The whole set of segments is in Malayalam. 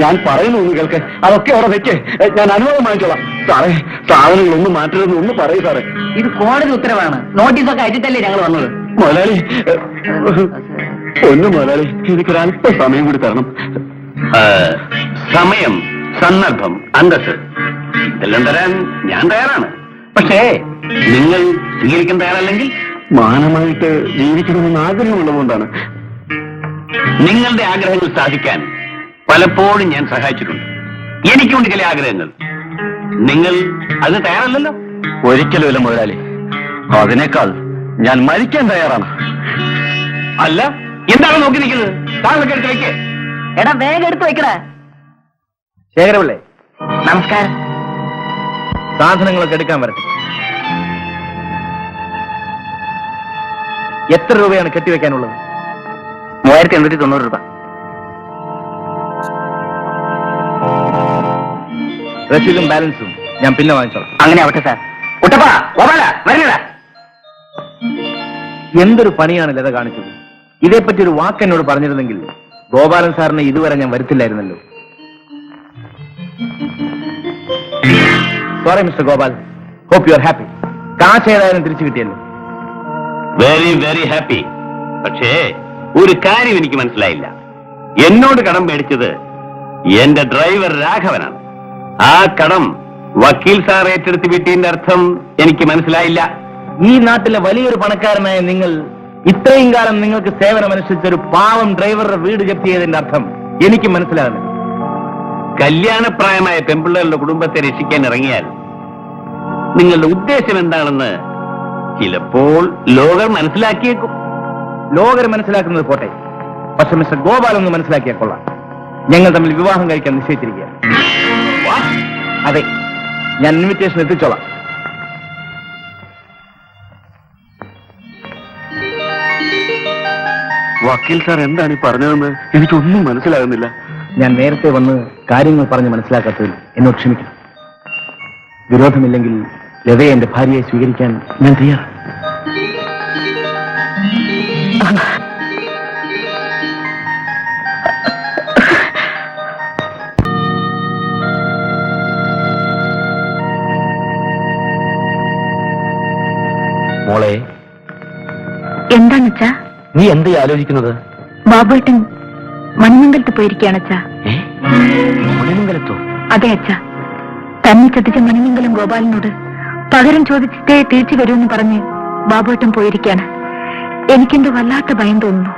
ഞാൻ പറയുന്നു ഒന്ന് കേൾക്ക്. അതൊക്കെ അവിടെ വെക്ക്. ഞാൻ അനുവാദം വാങ്ങിച്ചോളാം. സാറേ, സാധനങ്ങളൊന്നും മാറ്റരുതെന്ന് ഒന്ന് പറയൂ സാറേ. ഇത് കോടതി ഉത്തരവാണ്. നോട്ടീസൊക്കെ അയച്ചിട്ടല്ലേ ഞങ്ങൾ വന്നത്. മുതലാളി, ഒന്ന് മുതലാളി, എനിക്കൊരല്പം സമയം കൂടി തരണം. സമയം, സന്ദർഭം, അന്തസ് ഇതെല്ലാം തരാൻ ഞാൻ തയ്യാറാണ്. പക്ഷേ നിങ്ങൾ സ്വീകരിക്കാൻ തയ്യാറല്ലെങ്കിൽ? മാനമായിട്ട് ജീവിക്കണമെന്ന് ആഗ്രഹമുള്ളതുകൊണ്ടാണ്. നിങ്ങളുടെ ആഗ്രഹങ്ങൾ സാധിക്കാൻ പലപ്പോഴും ഞാൻ സഹായിച്ചിട്ടുണ്ട്. എനിക്കുണ്ട് ചില ആഗ്രഹങ്ങൾ. നിങ്ങൾ അത് തയ്യാറല്ലല്ലോ? ഒരിക്കലുമില്ല മുതലാളി. അതിനേക്കാൾ ഞാൻ മരിക്കാൻ തയ്യാറാണ്. അല്ല, എന്താണ് നോക്കി നിൽക്കുന്നത്? താങ്കളൊക്കെ എടുത്ത് വെക്കേ. എടാ, വേഗം എടുത്ത് വെക്കടാ. ശേഖരപിള്ളേ, നമസ്കാരം. സാധനങ്ങളൊക്കെ എടുക്കാൻ വരട്ടെ. എത്ര രൂപയാണ് കെട്ടിവെക്കാനുള്ളത്? 3890 രൂപ. രസീതും ബാലൻസും ഞാൻ പിന്നെ വാങ്ങിച്ചോളാം. അങ്ങനെ ആവട്ടെ സാർ. കുട്ടപ്പാ, ഗോപാല, വരണടാ. എന്തൊരു പണിയാണ് ലത കാണിച്ചത്. ഇതേപ്പറ്റി ഒരു വാക്ക് എന്നോട് പറഞ്ഞിരുന്നെങ്കിൽ ഗോപാലൻ സാറിനെ ഇതുവരെ ഞാൻ വരുത്തില്ലായിരുന്നല്ലോ. Sorry mister Gopal. Hope you are happy. കാശ് ഏതായാലും തിരിച്ചു കിട്ടിയല്ലോ. Very very happy. പക്ഷേ ഒരു കാര്യം എനിക്ക് മനസ്സിലായില്ല. എന്നോട് കടം മേടിച്ചത് എന്റെ ഡ്രൈവർ രാഘവനാണ്. ആ കടം വക്കീൽ സാർ ഏറ്റെടുത്ത് വീട്ടിന്റെ അർത്ഥം എനിക്ക് മനസ്സിലായില്ല. ഈ നാട്ടിലെ വലിയൊരു പണക്കാരനായ നിങ്ങൾ ഇത്രയും കാലം നിങ്ങൾക്ക് സേവനമനുസരിച്ച ഒരു പാവം ഡ്രൈവറുടെ വീട് ജപ്തി ചെയ്തതിന്റെ അർത്ഥം എനിക്ക് മനസ്സിലാകുന്നില്ല. കല്യാണപ്രായമായ പെൺപിള്ളേരുടെ കുടുംബത്തെ രക്ഷിക്കാൻ ഇറങ്ങിയാൽ നിങ്ങളുടെ ഉദ്ദേശം എന്താണെന്ന് ചിലപ്പോൾ ലോകർ മനസ്സിലാക്കിയേക്കും. ലോകർ മനസ്സിലാക്കുന്നത് പോട്ടെ, പക്ഷെ മിസ്റ്റർ ഗോപാൽ ഒന്ന് മനസ്സിലാക്കിയാൽ കൊള്ളാം. ഞങ്ങൾ തമ്മിൽ വിവാഹം കഴിക്കാൻ നിശ്ചയിച്ചിരിക്കുക. അതെ, ഞാൻ ഇൻവിറ്റേഷൻ എത്തിച്ചോളാം. വക്കീൽ സാർ എന്താണ് ഈ പറഞ്ഞതെന്ന് എനിക്കൊന്നും മനസ്സിലാകുന്നില്ല. ഞാൻ നേരത്തെ വന്ന് കാര്യങ്ങൾ പറഞ്ഞ് മനസ്സിലാക്കാത്തതിൽ എന്നോട് ക്ഷമിക്കണം. വിരോധമില്ലെങ്കിൽ ലതയെ എന്റെ ഭാര്യയെ സ്വീകരിക്കാൻ ഞാൻ തയ്യാറാണ്. മോളെ, എന്താണച്ചാ? നീ എന്താ ആലോചിക്കുന്നത്? ബാബുവേട്ടൻ മണിമംഗലത്ത് പോയിരിക്കുകയാണ് അച്ഛാ. മണിമംഗലത്തോ? അതെ അച്ഛാ. തന്നെ ചതിച്ച മണിമംഗലം ഗോപാലനോട് പകരം ചോദിച്ചിട്ടേ തിരിച്ചു വരുമെന്ന് പറഞ്ഞ് ബാബുവേട്ടൻ പോയിരിക്കുകയാണ്. എനിക്കെന്തോ വല്ലാത്ത ഭയം തോന്നുന്നു.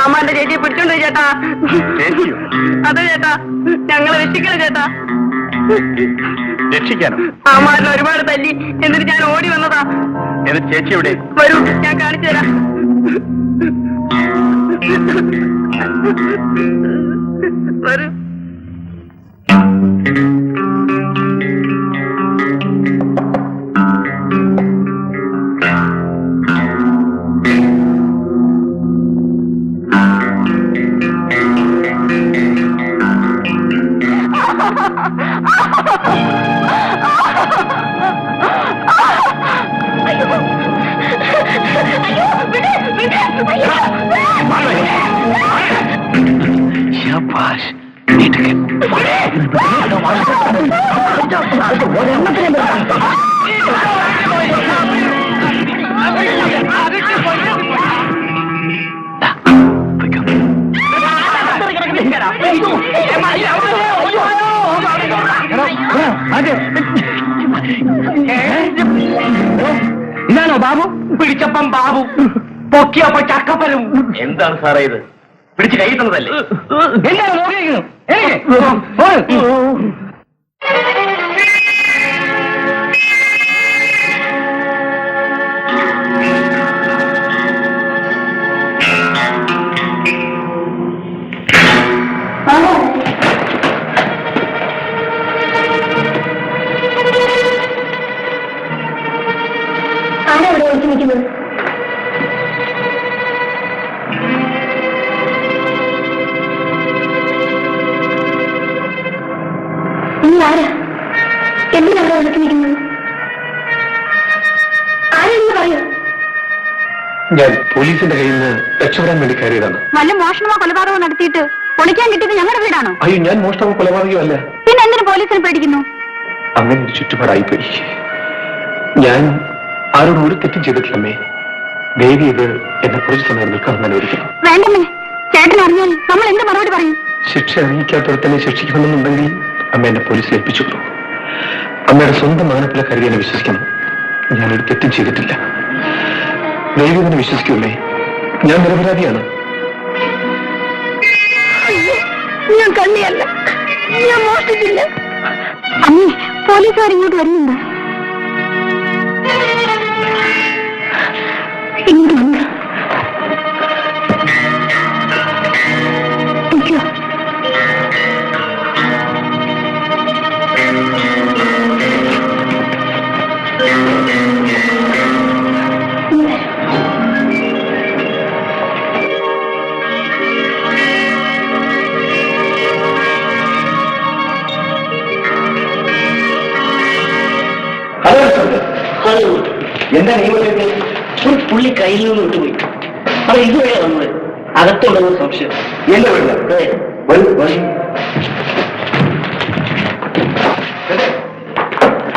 അമ്മാന്റെ ചേച്ചിയെ പിടിച്ചോണ്ട് ചേട്ടാ. അതെ ചേട്ടാ, ഞങ്ങളെ രക്ഷിക്കണം ചേട്ടാ. രക്ഷിക്കാനോ? അമ്മാരിൽ ഒരുപാട് തല്ലി. എന്നിട്ട് ഞാൻ ഓടി വന്നതാ. എന്നിട്ട് ചേച്ചി എവിടെ? വരൂ, ഞാൻ കാണിച്ചു തരാം. വരൂ. ശാബാഷ്, നീട്ടകൻ. ഇതാണോ ബാബു? പിടിച്ചപ്പം ബാബു. പൊക്കിയപ്പോ ചക്കപ്പരും. എന്താണ് സാറേ ഇത്? പിടിച്ച് കൈ തന്നതല്ലേ? എന്താണ് നോക്കിയിരിക്കുന്നു? ആരാവിടെ ഒളിച്ചു നിൽക്കുന്നത്? നീ ആരാ? എന്തിനാണ് ഒളിച്ചു നിൽക്കുന്നത്? ആരെന്ന് പറയൂ. ഞാൻ പോലീസിന്റെ കയ്യിൽ നിന്ന് രക്ഷപ്പെടാൻ വേണ്ടി കയറിയതാണ്. വല്ല മോഷണമോ കൊലപാതകമോ നടത്തിയിട്ട് പൊളിക്കാൻ കിട്ടിയത് ഞങ്ങളുടെ വീടാണോ? അയ്യോ, ഞാൻ മോഷണമോ കൊലപാതകമല്ല. പിന്നെ എന്തിനു പോലീസിനെ പേടിക്കുന്നു? അങ്ങനെ ഒരു ചുറ്റുപാടായിപ്പോയി. ഞാൻ ആരോടും ഒരു തെറ്റും ചെയ്തിട്ടില്ലമ്മേ. ദേവി ഇത് എന്നെ കുറച്ച് സമയം നിൽക്കാൻ ഞാൻ ഒരിക്കലും. വേണ്ടമ്മേ, ചേട്ടൻ അറിഞ്ഞാൽ നമ്മൾ എന്ത് മറുപടി പറയും? ശിക്ഷ അറിയിക്കാത്തവർ തന്നെ ശിക്ഷിക്കണമെന്നുണ്ടെങ്കിൽ അമ്മ എന്നെ പോലീസിൽ ഏൽപ്പിച്ചുള്ളൂ. അമ്മയുടെ സ്വന്തം മാനപ്പിലെ കരുതി എന്നെ വിശ്വസിക്കണം. ഞാനൊരു തെറ്റും ചെയ്തിട്ടില്ല. ദേവി തന്നെ വിശ്വസിക്കൂല്ലേ? ഞാൻ നിരപരാധിയാണ്. ഞാൻ കള്ളിയല്ല, ഞാൻ മോഷ്ടിച്ചില്ല. അമ്മേ, പോലീസുകാർ ഇങ്ങോട്ട് വരുന്നുണ്ട്. ഇങ്ങോട്ട് വന്നു. എന്താ നിയമത്തിൽ ഒരു പുള്ളി കയ്യിൽ നിന്ന് വിട്ടുപോയി. അത് ഇതുവരെ വന്നത് അകത്തുണ്ടെന്ന് സംശയം. എന്റെ വീട്ടിൽ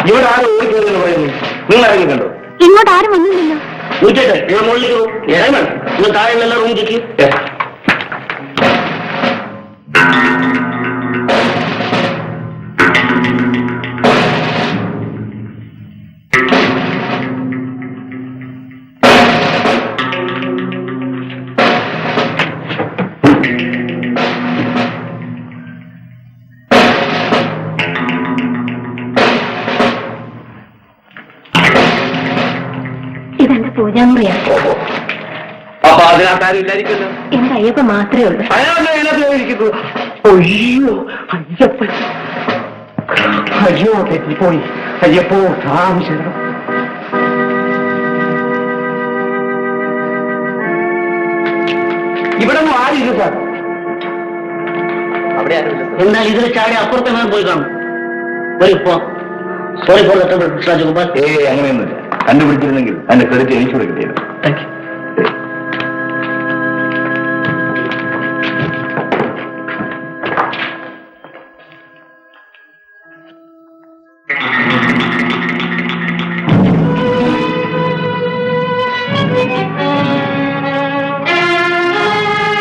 ഇവിടെ ആരും ഓടിക്കുന്നതെന്ന് പറയുന്നു. നിങ്ങൾ ആരെങ്കിലും കണ്ടോ? ഇങ്ങോട്ട് ആരും വന്നില്ലല്ലോ. വിളിച്ചേട്ടെ, ഇവിടെ മുകളിലേക്ക് പോകും. ഇറങ്ങണം. നിങ്ങൾ താഴെയുള്ള റൂമിലേക്ക്. ഇതെന്റെ പൂജാമുറിയാണ്. അപ്പൊ അതിനകത്ത് ആരും ഇല്ലായിരിക്കുമല്ലോ. എന്റെ അയ്യപ്പ മാത്രമേ ഉള്ളൂ. അയാളെ അതിനകത്തിരിക്കുന്നു. അയ്യോ, അയ്യപ്പൻ. അയ്യോ, തെറ്റിപ്പോയി. അയ്യപ്പോ, ആവശ്യം. ഇവിടെ ഒന്നും ആരില്ല സാർ. അവിടെ എന്നാൽ ഇതിൽ ചാടി അപ്പുറത്തെങ്ങനെ പോയി കാണും. വരിപ്പോ sorry for the trouble, mister Rajagopal. അങ്ങനെയൊന്നുമില്ല. കണ്ടുപിടിച്ചിരുന്നെങ്കിൽ അതിന്റെ ക്രെഡിറ്റ് എനിക്കൂടെ കിട്ടിയത്. Thank you.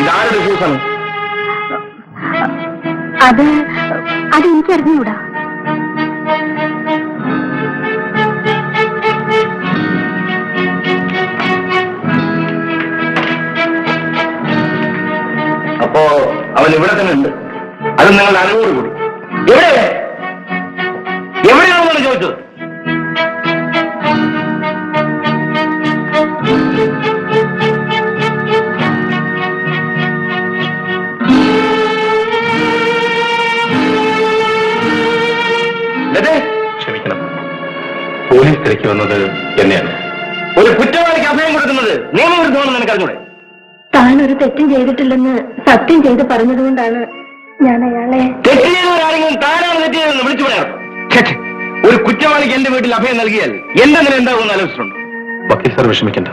ഇതാരുടെ ജ്യൂസാണ്? അത് എനിക്കറിഞ്ഞൂടാ. അപ്പോ അവൻ ഇവിടെ തന്നെ ഉണ്ട്. അത് നിങ്ങളുടെ അറിവോട് കൂടി. എവിടെയാണെന്നാണ് ചോദിച്ചത്? ക്ഷമിക്കണം, പോലീസ് തിരക്കി വന്നത് എന്നെയാണ്. ഒരു കുറ്റവാളിക്ക് അഭയം കൊടുക്കുന്നത് നിയമവിരുദ്ധമാണെന്ന് എനിക്ക് അറിഞ്ഞൂടെ? താൻ ഒരു തെറ്റും ചെയ്തിട്ടില്ലെന്ന് സത്യം ചെയ്ത് പറഞ്ഞതുകൊണ്ടാണ് ഞാൻ അയാളെ. തെറ്റ് ചെയ്തവരാരെങ്കിലും താനാണ് തെറ്റ് ചെയ്തതെന്ന് വിളിച്ചു പറയാം. ഒരു കുറ്റവാളിക്ക് എന്റെ വീട്ടിൽ അഭയം നൽകിയാൽ എന്തെങ്കിലും എന്താകുമെന്ന് ആലോചിച്ചിട്ടുണ്ട്? വക്കീൽ സാർ വിഷമിക്കണ്ട.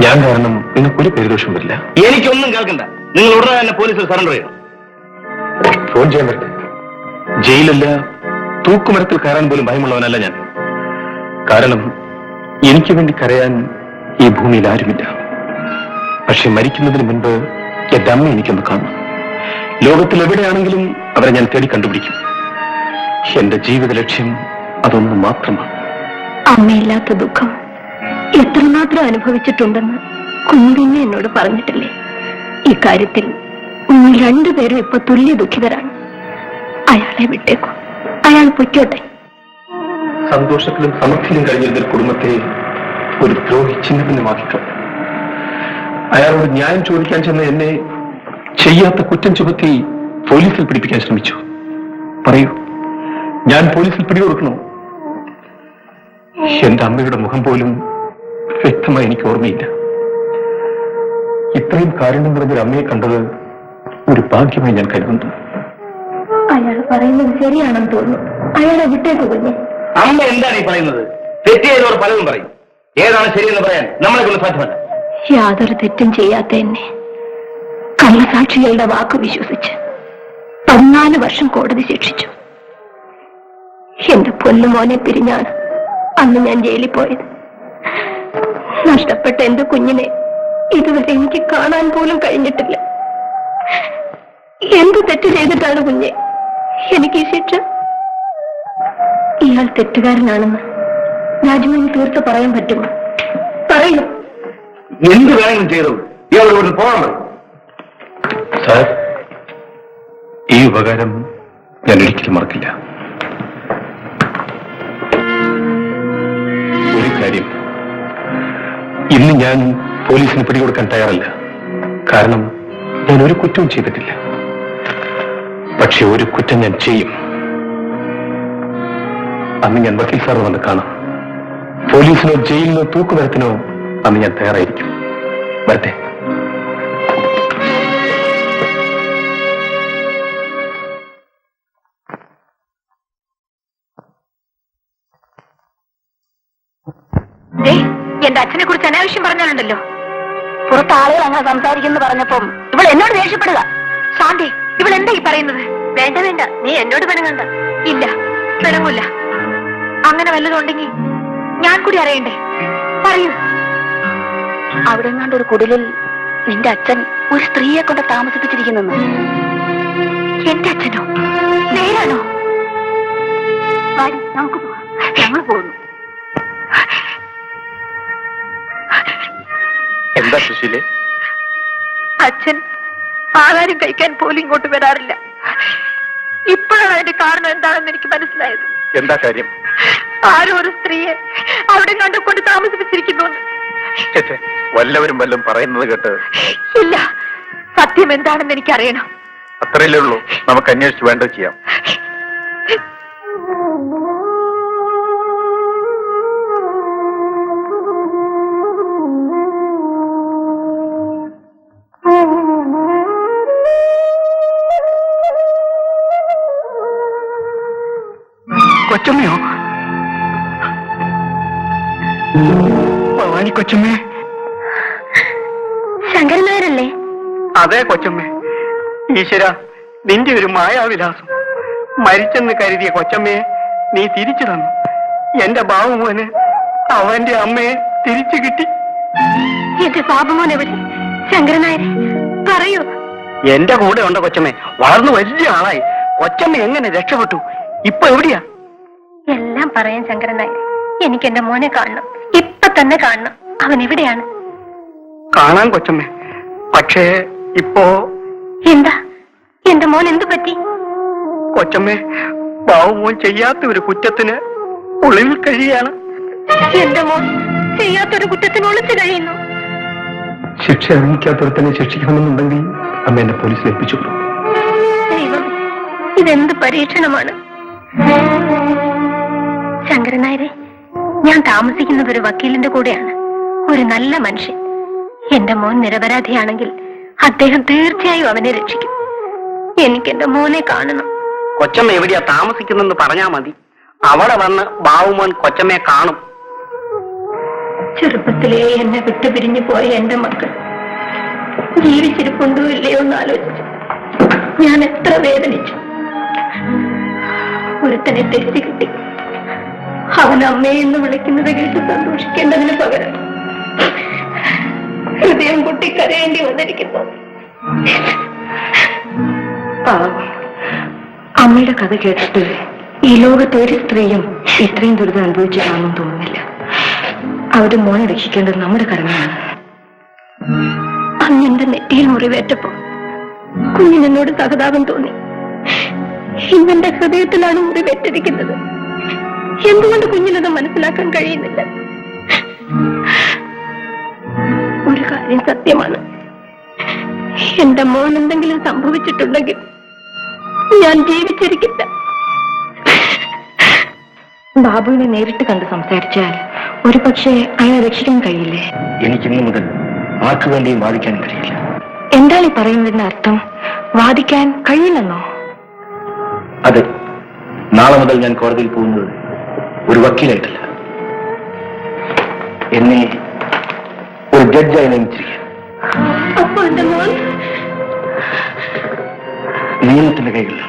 ഞാൻ കാരണം നിങ്ങൾക്കൊരു പേരുദോഷം വരില്ല. എനിക്കൊന്നും കേൾക്കണ്ട. നിങ്ങൾ ഉടനെ തന്നെ പോലീസിൽ സറണ്ടർ ചെയ്യണം. ഫോൺ ചെയ്യാൻ പറ്റേ. ജയിലല്ല, തൂക്കുമരത്തിൽ കയറാൻ പോലും ഭയമുള്ളവനല്ല ഞാൻ. കാരണം എനിക്ക് വേണ്ടി കരയാൻ ഈ ഭൂമിയിൽ ആരുമില്ല. പക്ഷെ മരിക്കുന്നതിന് മുൻപ് എന്റെ അമ്മ എനിക്കൊന്ന് കാണണം. ലോകത്തിൽ എവിടെയാണെങ്കിലും അവരെ ഞാൻ തേടി കണ്ടുപിടിക്കും. എന്റെ ജീവിത ലക്ഷ്യം അതൊന്നു മാത്രമാണ്. അമ്മയില്ലാത്ത ദുഃഖം എത്രമാത്രം അനുഭവിച്ചിട്ടുണ്ടെന്ന് കുഞ്ഞിനെ എന്നോട് പറഞ്ഞിട്ടില്ലേ, ഇക്കാര്യത്തിൽ നിങ്ങൾ രണ്ടുപേരും ഇപ്പൊ തുല്യ ദുഃഖിതരാണ്. അയാളെ വിട്ടേക്കോ, അയാൾ പൊയ്ക്കോട്ടെ. സന്തോഷത്തിലും സമൃദ്ധിയിലും കഴിഞ്ഞിരുന്ന ഒരു കുടുംബത്തെ ഒരു ദ്രോഹി ചിഹ്നഭിന്നമാക്കിക്കൾ. അയാളോട് ന്യായം ചോദിക്കാൻ ചെന്ന എന്നെ ചെയ്യാത്ത കുറ്റം ചുമത്തി പോലീസിൽ പിടിപ്പിക്കാൻ ശ്രമിച്ചു. പറയൂ, ഞാൻ പോലീസിൽ പിടികൊടുക്കണോ? എന്റെ അമ്മയുടെ മുഖം പോലും വ്യക്തമായി എനിക്ക് ഓർമ്മയില്ല. ഇത്രയും കാരുണ്യം നിറഞ്ഞൊരു അമ്മയെ കണ്ടത് ഒരു ഭാഗ്യമായി ഞാൻ കരുതുന്നു. അയാൾ പറയുന്നത് ശരിയാണെന്ന് തോന്നുന്നു. അയാളെ വിട്ടേക്കു കുഞ്ഞെ. അമ്മ എന്താണ് ഈ പറയുന്നത്? തെറ്റ് ചെയ്തവർ പലതും പറയും. ഏതാണ് ശരിയെന്ന് പറയാൻ നമ്മളെ കൊണ്ട് സാധ്യമല്ല. യാതൊരു തെറ്റും ചെയ്യാത്ത എന്നെ കള്ളസാക്ഷികളുടെ വാക്ക് വിശ്വസിച്ച് 14 വർഷം കോടതി ശിക്ഷിച്ചു. എന്റെ പൊന്നുമോനെ പിരിഞ്ഞാണ് അന്ന് ഞാൻ ജയിലിൽ പോയത്. നഷ്ടപ്പെട്ട എന്റെ കുഞ്ഞിനെ ഇതുവരെ എനിക്ക് കാണാൻ പോലും കഴിഞ്ഞിട്ടില്ല. എന്ത് തെറ്റ് ചെയ്തിട്ടാണ് കുഞ്ഞെ എനിക്ക് ഈ ശിക്ഷ? ഇയാൾ തെറ്റുകാരനാണെന്ന് രാജുവിന് തീർത്ത് പറയാൻ പറ്റുമോ? പറയൂ. എന്ത് വേണമെങ്കിലും ചെയ്തു ഇയാളോട് പോകണം. സാർ, ഈ ഉപകാരം ഞാൻ ഒരിക്കലും മറക്കില്ല. ഒരു കാര്യം, ഇന്ന് ഞാൻ പോലീസിന് പിടികൊടുക്കാൻ തയ്യാറല്ല. കാരണം ഞാൻ ഒരു കുറ്റവും ചെയ്തിട്ടില്ല. പക്ഷെ ഒരു കുറ്റം ഞാൻ ചെയ്യും. അന്ന് ഞാൻ വക്കീൽ സാർ വന്ന് കാണാം. പോലീസിനോ ജയിലിനോ തൂക്കുമരത്തിനോ അന്ന് ഞാൻ തയ്യാറായിരിക്കും. വരട്ടെ. എന്റെ അച്ഛനെ കുറിച്ച് അനാവശ്യം പറഞ്ഞാലുണ്ടല്ലോ. പുറത്ത് ആളുകൾ അങ്ങനെ സംസാരിക്കുന്നു പറഞ്ഞപ്പം ഇവൾ എന്നോട് ദേഷ്യപ്പെടുക. ശാന്തി, ഇവൾ എന്താ ഈ പറയുന്നത്? വേണ്ട വേണ്ട, നീ എന്നോട് പിണങ്ങണ്ട. ഇല്ല, പിണങ്ങൂല. അങ്ങനെ വല്ലതുണ്ടെങ്കിൽ ഞാൻ കൂടി അറിയണ്ടേ? പറയൂ. അവിടെ എങ്ങാണ്ട് ഒരു കുടിലിൽ നിന്റെ അച്ഛൻ ഒരു സ്ത്രീയെ കൊണ്ട് താമസിപ്പിച്ചിരിക്കുന്നു. എന്റെ അച്ഛനോ? നേരാണോ? നമുക്ക് പോവാം. ഞങ്ങൾ പോകുന്നു. എന്താ സുശീലേ? അച്ഛൻ ആഹാരം കഴിക്കാൻ പോലും ഇങ്ങോട്ട് വരാറില്ല. ഇപ്പോഴാണ് അതിന്റെ കാരണം എന്താണെന്ന് എനിക്ക് മനസ്സിലായത്. എന്താ കാര്യം? ആരോ ഒരു സ്ത്രീയെ അവിടെ കണ്ടുകൊണ്ട് താമസിപ്പിച്ചിരിക്കുന്നു. വല്ലവരും വല്ലതും പറയുന്നത് കേട്ട്? ഇല്ല, സത്യം എന്താണെന്ന് എനിക്കറിയണം. അത്രയല്ലേ ഉള്ളൂ. നമുക്ക് അന്വേഷിച്ച് വേണ്ടത് ചെയ്യാം. കൊച്ചമ്മയോ? ഭവാനി കൊച്ചമ്മേ? ശങ്കരൻ നായരല്ലേ? അതെ കൊച്ചമ്മേ. ഈശ്വര, നിന്റെ ഒരു മായാവിലാസം. മരിച്ചെന്ന് കരുതിയ കൊച്ചമ്മയെ നീ തിരിച്ചു തന്നു. എന്റെ ബാബുമോന് അവന്റെ അമ്മയെ തിരിച്ചു കിട്ടി. എന്റെ ബാബുമോൻ എവിടെ? ശങ്കരൻ നായരെ പറയൂ. എന്റെ കൂടെ ഉണ്ടോ കൊച്ചമ്മേ? വളർന്നു വലിയ ആളായി. കൊച്ചമ്മ എങ്ങനെ രക്ഷപ്പെട്ടു? ഇപ്പൊ എവിടെയാ? എല്ലാം പറയാൻ ശങ്കരൻ നായരെ. എനിക്ക് എന്റെ മോനെ കാണണം, ഇപ്പൊ തന്നെ കാണണം. അവൻ എവിടെയാണ്? കാണാൻ കൊച്ചമ്മേ, പക്ഷേ ഇപ്പോ. എന്താ? എന്റെ മോൻ എന്തു പറ്റി? കൊച്ചമ്മേ, ബാബുമോൻ ചെയ്യാത്ത ഒരു കുറ്റത്തിന് ഒളിവിൽ കഴിയാണ്. എന്റെ മോൻ ചെയ്യാത്തൊരു കുറ്റത്തിന് ഒളിച്ചു കഴിയുന്നു. ശിക്ഷ അറിയിക്കാത്തവരെ ശിക്ഷിക്കണമെന്നുണ്ടെങ്കിൽ അമ്മ എന്നെ പോലീസിൽ ഏൽപ്പിച്ചു. ദൈവം, ഇതെന്ത് പരീക്ഷണമാണ്? ശങ്കരൻ നായരെ, ഞാൻ താമസിക്കുന്നത് ഒരു വക്കീലിന്റെ കൂടെയാണ്. ഒരു നല്ല മനുഷ്യൻ. എന്റെ മോൻ നിരപരാധിയാണെങ്കിൽ അദ്ദേഹം തീർച്ചയായും അവനെ രക്ഷിക്കും. എനിക്ക് എന്റെ മോനെ കാണണം. കൊച്ചമ്മ എവിടെയാ താമസിക്കുന്നെന്ന് പറഞ്ഞാ മതി. അവിടെ വന്ന് ബാബുമോൻ കൊച്ചമ്മയെ കാണും. ചെറുപ്പത്തിലേ എന്നെ വിട്ടുപിരിഞ്ഞു പോയ എന്റെ മക്കൾ ജീവിച്ചിരിപ്പുണ്ടോ ഇല്ലയോ എന്ന് ആലോചിച്ചു ഞാൻ എത്ര വേദനിച്ചു. ഒരുത്തനെ തിരിച്ചു കിട്ടി. അവൻ അമ്മയെന്ന് വിളിക്കുന്നത് കേട്ട് സന്തോഷിക്കേണ്ടതിന് പകരം ഹൃദയം പൊട്ടി കരയേണ്ടി വന്നിരിക്കുന്നു. അമ്മയുടെ കഥ കേട്ടിട്ട് ഈ ലോകത്ത് ഒരു സ്ത്രീയും ഇത്രയും ദുരിതം അനുഭവിച്ചിട്ടാണെന്ന് തോന്നുന്നില്ല. അവരുടെ മോനെ രക്ഷിക്കേണ്ടത് നമ്മുടെ കടമയാണ്. അന്ന് എന്റെ നെറ്റിയിൽ മുറിവേറ്റപ്പോ കുഞ്ഞിനെന്നോട് സഹതാപം തോന്നി. ഇന്നെന്റെ ഹൃദയത്തിലാണ് മുറിവേറ്റിരിക്കുന്നത്. എന്തുകൊണ്ട് കുഞ്ഞിനത് മനസ്സിലാക്കാൻ കഴിയുന്നില്ല? ഒരു കാര്യം സത്യമാണ്, എന്റെ മോൻ എന്തെങ്കിലും സംഭവിച്ചിട്ടുണ്ടെങ്കിൽ ഞാൻ ജീവിച്ചിരിക്കില്ല. ബാബുവിനെ നേരിട്ട് കണ്ട് സംസാരിച്ചാൽ ഒരു പക്ഷേ അയാളെ രക്ഷിക്കാൻ കഴിയില്ലേ? എനിക്കിന്നു മുതൽ ആർക്കു വേണ്ടിയും വാദിക്കാൻ കഴിയില്ല. എന്താണ് ഈ പറയുന്നതിന്റെ അർത്ഥം? വാദിക്കാൻ കഴിയില്ലെന്നോ? അതെ, നാളെ മുതൽ ഞാൻ കോടതിയിൽ പോകുന്നത് ഒരു വക്കീലായിട്ടല്ല, എന്നെ ഒരു ജഡ്ജായി നിയമിച്ചിരിക്കുക. അപ്പൊ എന്റെ മോൻ നിയമത്തിന്റെ കൈകളിൽ.